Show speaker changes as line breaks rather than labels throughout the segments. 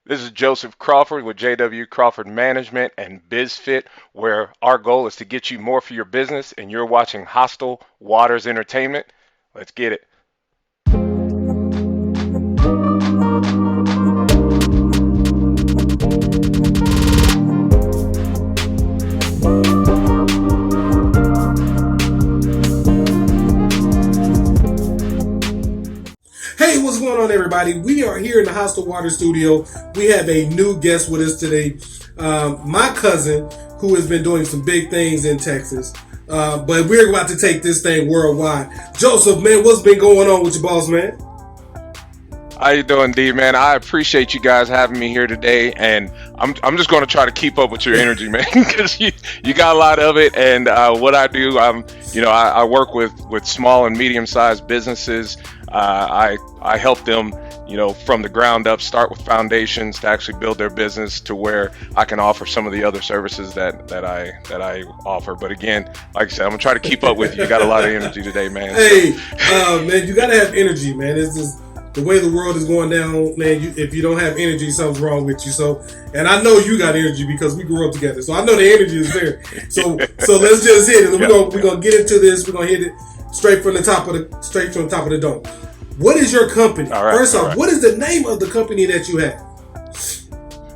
This is Joseph Crawford with JW Crawford Management and Biz-Fit, where our goal is to get you more for your business, and you're watching Hostal Waters Entertainment. Let's get it.
Hey, what's going on, everybody? We are here in the Hostal Water Studio. We have a new guest with us today, my cousin, who has been doing some big things in Texas. But we're about to take this thing worldwide. Joseph, man, what's been going on with your boss, man?
How you doing, D, man? I appreciate you guys having me here today, and I'm just going to try to keep up with your energy, man, because you got a lot of it. And what I do, I work with small and medium-sized businesses. I help them, from the ground up, start with foundations to actually build their business to where I can offer some of the other services that I offer. But again, like I said, I'm gonna try to keep up with you. You got a lot of energy today, man.
Hey, man, you gotta have energy, man. It's just the way the world is going down, man. If you don't have energy, something's wrong with you. So, and I know you got energy because we grew up together. So I know the energy is there. So let's just hit it. We're gonna get into this. We're gonna hit it straight from the top of the dome. What is your company? First off, what is the name of the company that you have?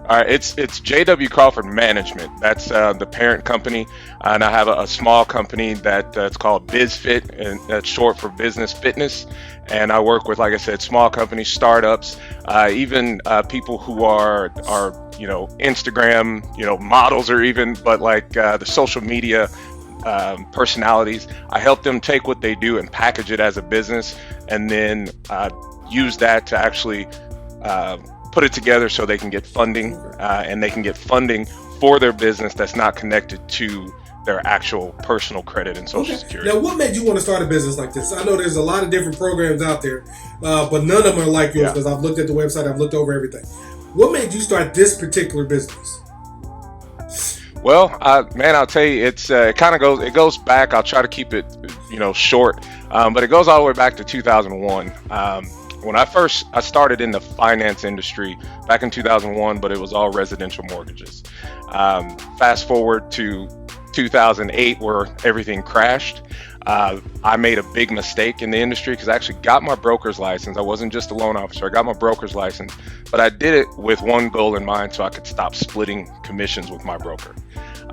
All right, it's JW Crawford Management. That's the parent company, and I have a small company that's called Biz-Fit, and that's short for Business Fitness. And I work with, like I said, small companies, startups, even people who are Instagram, models, or even, but like the social media personalities. I help them take what they do and package it as a business, and then use that to actually put it together so they can get funding, and they can get funding for their business that's not connected to their actual personal credit and social security.
Now, what made you want to start a business like this? I know there's a lot of different programs out there, but none of them are like yours, because I've looked at the website, I've looked over everything. What made you start this particular business?
Well, man, I'll tell you, it goes back. I'll try to keep it, short, but it goes all the way back to 2001. When I started in the finance industry back in 2001, but it was all residential mortgages. Fast forward to 2008, where everything crashed. I made a big mistake in the industry because I actually got my broker's license. I wasn't just a loan officer. I got my broker's license, but I did it with one goal in mind, so I could stop splitting commissions with my broker.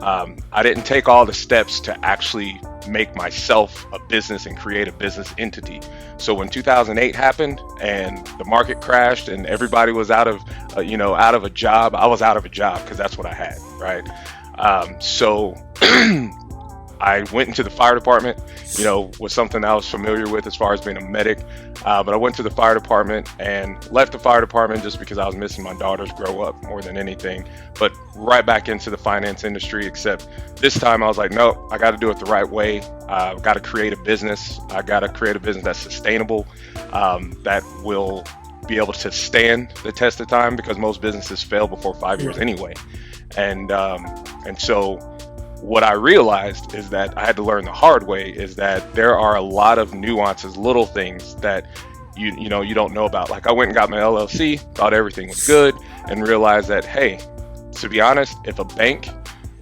I didn't take all the steps to actually make myself a business and create a business entity. So when 2008 happened and the market crashed and everybody was out of a job, I was out of a job because that's what I had, right? So I went into the fire department, was something I was familiar with as far as being a medic. But I went to the fire department and left the fire department just because I was missing my daughters grow up more than anything. But right back into the finance industry, except this time I was like, no, I got to do it the right way. I've got to create a business. I got to create a business that's sustainable, that will be able to stand the test of time, because most businesses fail before 5 years anyway. And so what I realized is that I had to learn the hard way, is that there are a lot of nuances, little things that you don't know about. Like, I went and got my LLC, thought everything was good, and realized that, hey, to be honest, if a bank,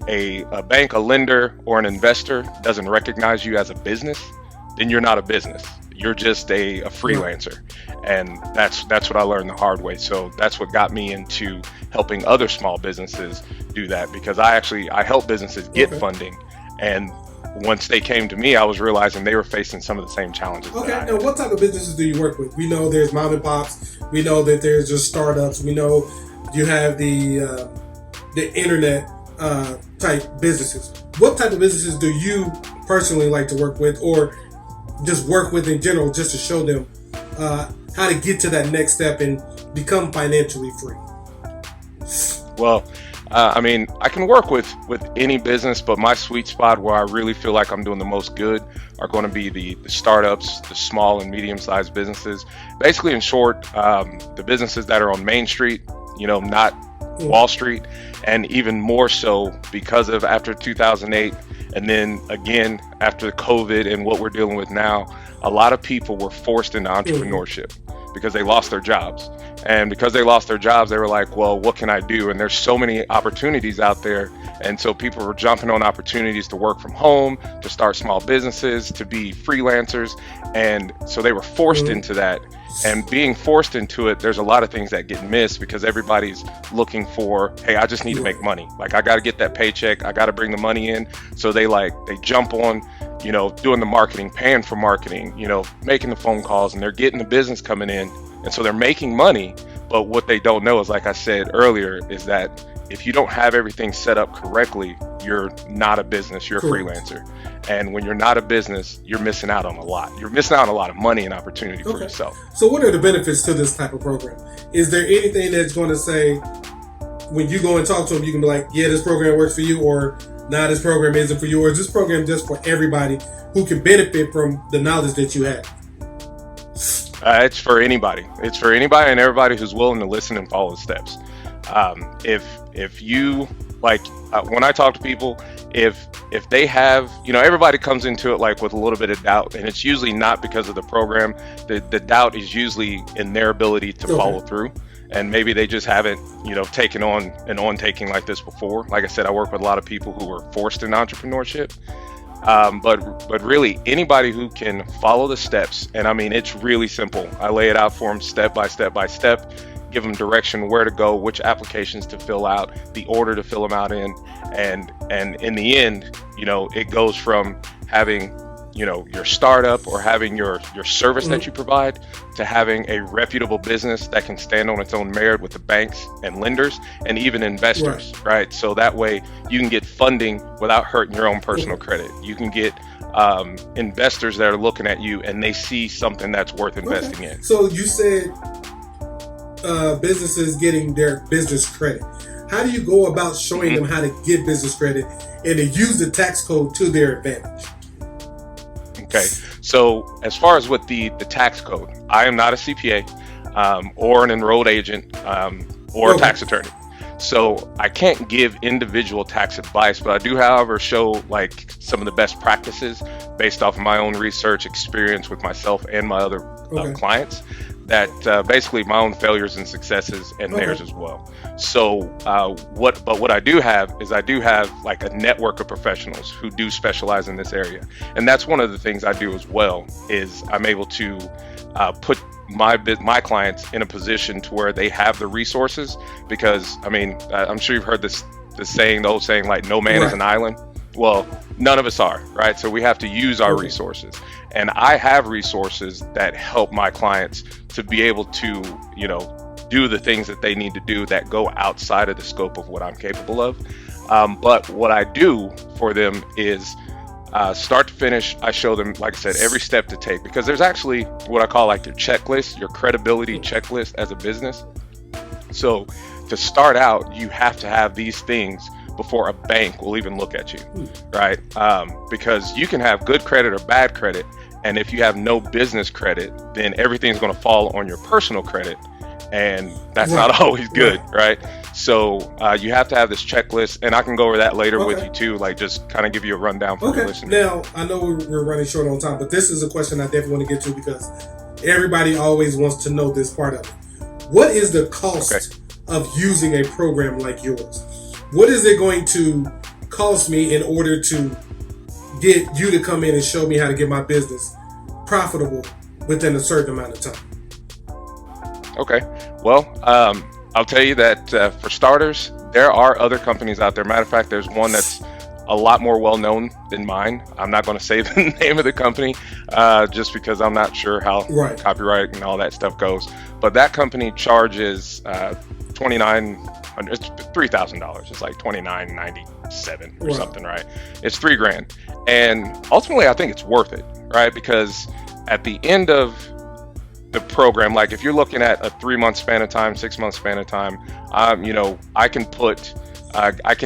a lender, or an investor doesn't recognize you as a business, then you're not a business. You're just a freelancer. And that's what I learned the hard way. So that's what got me into helping other small businesses do that, because I help businesses get funding. And once they came to me, I was realizing they were facing some of the same challenges.
Okay, now what type of businesses do you work with? We know there's mom and pops. We know that there's just startups. We know you have the internet type businesses. What type of businesses do you personally like to work with, or just work with in general, just to show them how to get to that next step and become financially free?
Well, I can work with any business, but my sweet spot where I really feel like I'm doing the most good are going to be the startups, the small and medium-sized businesses. Basically, in short, the businesses that are on Main Street, not Wall Street, and even more so because of after 2008, and then again after COVID and what we're dealing with now, a lot of people were forced into entrepreneurship because they lost their jobs. And because they lost their jobs, they were like, well, what can I do? And there's so many opportunities out there. And so people were jumping on opportunities to work from home, to start small businesses, to be freelancers. And so they were forced into that. And being forced into it, there's a lot of things that get missed because everybody's looking for, hey, I just need to make money. Like, I got to get that paycheck. I got to bring the money in. So they jump on, doing the marketing, paying for marketing, making the phone calls, and they're getting the business coming in. And so they're making money. But what they don't know is, like I said earlier, is that if you don't have everything set up correctly, you're not a business, you're a freelancer. And when you're not a business, you're missing out on a lot. You're missing out on a lot of money and opportunity for yourself.
So what are the benefits to this type of program? Is there anything that's going to say, when you go and talk to them, you can be like, yeah, this program works for you, or nah, this program isn't for you, or is this program just for everybody who can benefit from the knowledge that you have?
It's for anybody. It's for anybody and everybody who's willing to listen and follow the steps. If you when I talk to people, if they have, everybody comes into it like with a little bit of doubt, and it's usually not because of the program. The doubt is usually in their ability to follow through, and maybe they just haven't, taken on an taking like this before. Like I said, I work with a lot of people who were forced in entrepreneurship. But really anybody who can follow the steps, and I mean, it's really simple. I lay it out for them step by step by step, give them direction where to go, which applications to fill out, the order to fill them out in, and in the end, it goes from having, your startup or having your service that you provide to having a reputable business that can stand on its own merit with the banks and lenders and even investors, right? So that way you can get funding without hurting your own personal credit. You can get investors that are looking at you and they see something that's worth investing in.
So you said businesses getting their business credit. How do you go about showing them how to get business credit and to use the tax code to their advantage?
Okay, so as far as with the tax code, I am not a CPA or an enrolled agent or a tax attorney. So I can't give individual tax advice, but I do, however, show like some of the best practices based off of my own research experience with myself and my other clients, that basically my own failures and successes and theirs as well. So what I do have is I do have like a network of professionals who do specialize in this area. And that's one of the things I do as well, is I'm able to put my clients in a position to where they have the resources, because I mean, I'm sure you've heard the old saying, like, no man is an island. Well, none of us are, right? So we have to use our resources. And I have resources that help my clients to be able to, do the things that they need to do that go outside of the scope of what I'm capable of. But what I do for them is start to finish, I show them, like I said, every step to take, because there's actually what I call like your checklist, your credibility checklist as a business. So to start out, you have to have these things before a bank will even look at you, right? Because you can have good credit or bad credit, and if you have no business credit, then everything's going to fall on your personal credit, and that's not always good, right? So you have to have this checklist, and I can go over that later with you too, like just kind of give you a rundown for the listeners.
Now, I know we're running short on time, but this is a question I definitely want to get to, because everybody always wants to know this part of it. What is the cost of using a program like yours? What is it going to cost me in order to get you to come in and show me how to get my business profitable within a certain amount of time?
Okay. Well, I'll tell you that for starters, there are other companies out there. Matter of fact, there's one that's a lot more well-known than mine. I'm not going to say the name of the company just because I'm not sure how copyright and all that stuff goes. But that company charges $3,000. It's like $29.97 or something, right? It's $3,000. And ultimately, I think it's worth it, right? Because at the end of the program, like if you're looking at a 3-month span of time, 6-month span of time, I can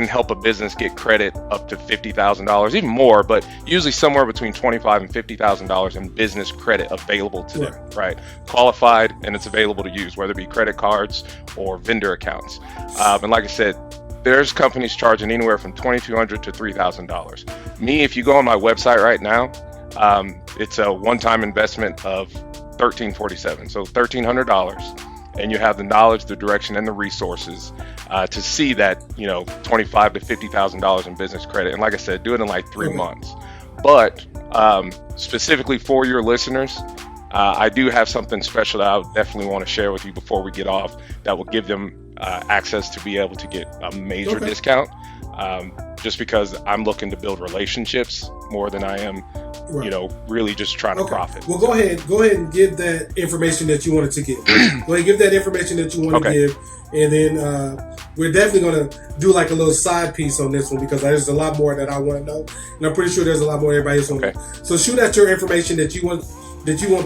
help a business get credit up to $50,000, even more, but usually somewhere between $25,000 and $50,000 in business credit available to them, right? Qualified, and it's available to use, whether it be credit cards or vendor accounts. And like I said, there's companies charging anywhere from $2,200 to $3,000. Me, if you go on my website right now, it's a one-time investment of $1,347. So $1,300. And you have the knowledge, the direction, and the resources to see that, $25,000 to $50,000 in business credit. And like I said, do it in like 3 months. But specifically for your listeners, I do have something special that I would definitely want to share with you before we get off that will give them access to be able to get a major discount. Just because I'm looking to build relationships more than I am, really just trying to profit.
Well, go ahead and give that information that you wanted to give. Go ahead and give that information that you want to give. And then we're definitely going to do like a little side piece on this one because there's a lot more that I want to know. And I'm pretty sure there's a lot more everybody else want to know. So shoot out your information that you want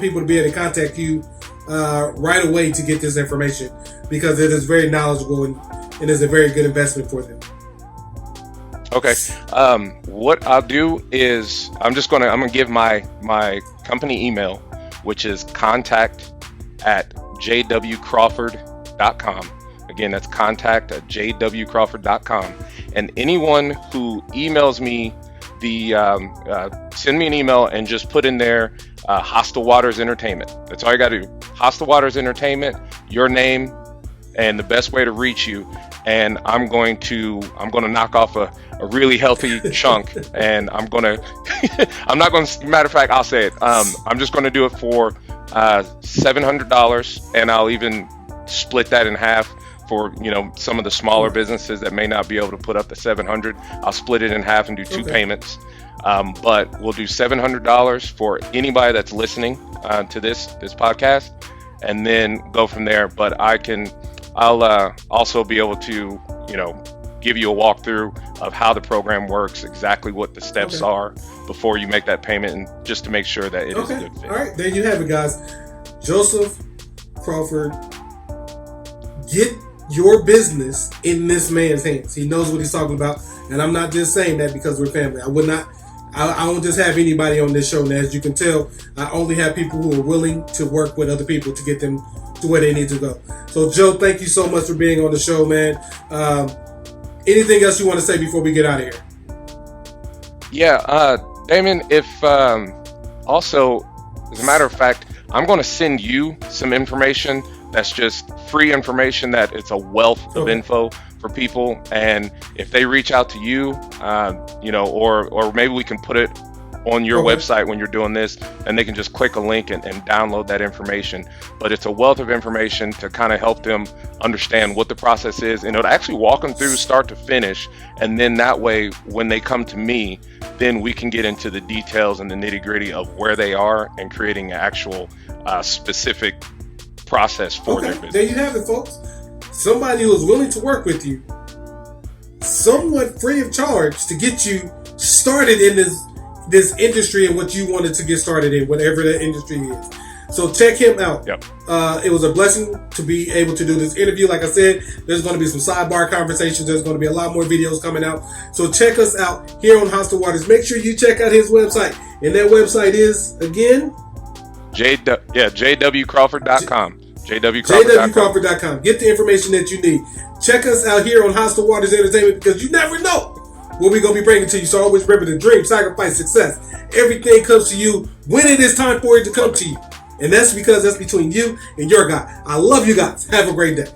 people to be able to contact you right away to get this information because it is very knowledgeable and is a very good investment for them.
Okay. What I'll do is I'm gonna give my company email, which is contact@jwcrawford.com. Again, that's contact@jwcrawford.com. And anyone who emails me send me an email and just put in there Hostal Waters Entertainment. That's all you got to do. Hostal Waters Entertainment, your name, and the best way to reach you. And I'm going to knock off a really healthy chunk, and I'm not going to, matter of fact, I'll say it. I'm just going to do it for $700, and I'll even split that in half for, some of the smaller businesses that may not be able to put up the 700. I'll split it in half and do two payments. But we'll do $700 for anybody that's listening to this podcast, and then go from there. But I'll also be able to, give you a walkthrough of how the program works, exactly what the steps are before you make that payment, and just to make sure that it is a good fit.
All right, there you have it, guys. Joseph Crawford, get your business in this man's hands. He knows what he's talking about, and I'm not just saying that because we're family. I don't just have anybody on this show, and as you can tell, I only have people who are willing to work with other people to get them to where they need to go. So, Joe, thank you so much for being on the show, man. Anything else you want to say before we get out of here?
Yeah, Damon, if also, as a matter of fact, I'm going to send you some information that's just free information, that it's a wealth of info for people. And if they reach out to you, or maybe we can put it on your website when you're doing this, and they can just click a link and download that information. But it's a wealth of information to kind of help them understand what the process is, and it'll actually walk them through start to finish. And then that way, when they come to me, then we can get into the details and the nitty gritty of where they are and creating an actual specific process for their business.
There you have it, folks. Somebody who is willing to work with you somewhat free of charge to get you started in this industry and what you wanted to get started in, whatever that industry is. So check him out.
Yep.
It was a blessing to be able to do this interview. Like I said, there's going to be some sidebar conversations. There's going to be a lot more videos coming out. So check us out here on Hostal Waters. Make sure you check out his website. And that website is, again?
jwcrawford.com.
jwcrawford.com. Get the information that you need. Check us out here on Hostal Waters Entertainment, because you never know what we're going to be bringing to you. So always remember, the dream, sacrifice, success, everything comes to you when it is time for it to come to you. And that's because that's between you and your God. I love you guys. Have a great day.